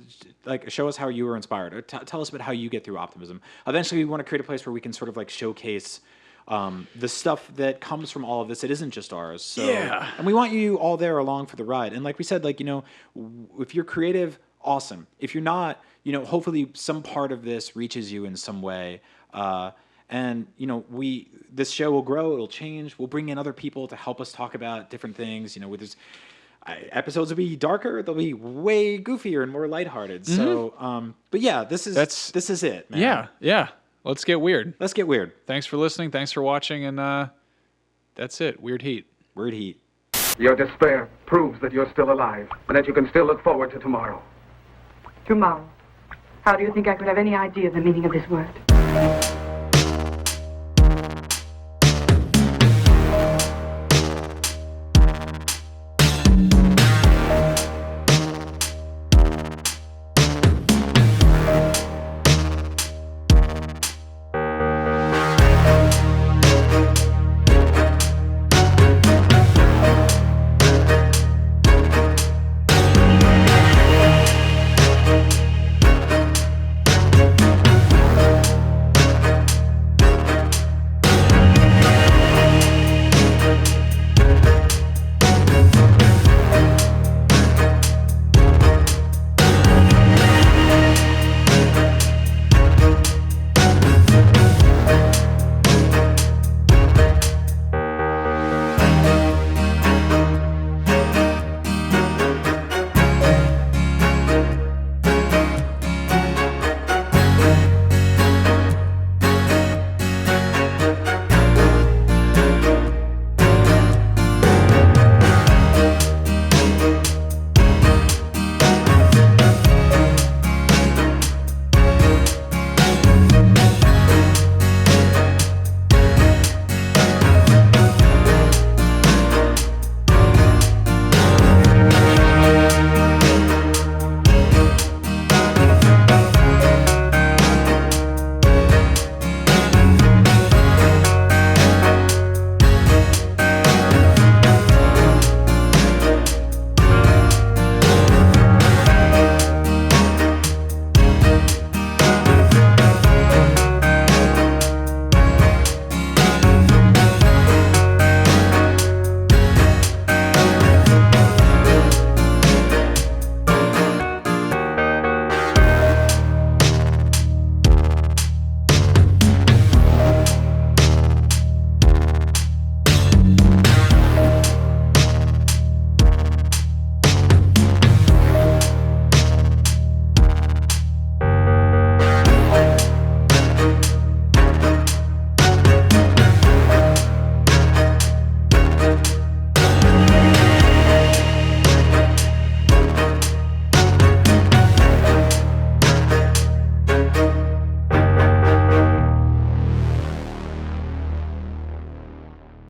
how you were inspired. Or tell us about how you get through optimism. Eventually, we want to create a place where we can sort of like showcase the stuff that comes from all of this. It isn't just ours. So, yeah. And we want you all there along for the ride. And like we said, if you're creative, awesome. If you're not, hopefully some part of this reaches you in some way. And, this show will grow, it'll change. We'll bring in other people to help us talk about different things. With this, episodes will be darker, they'll be way goofier and more lighthearted. So, but yeah, this is it, man. Yeah. Let's get weird. Let's get weird. Thanks for listening. Thanks for watching. And that's it. Weird Heat. Weird Heat. Your despair proves that you're still alive and that you can still look forward to tomorrow. Tomorrow? How do you think I could have any idea of the meaning of this word?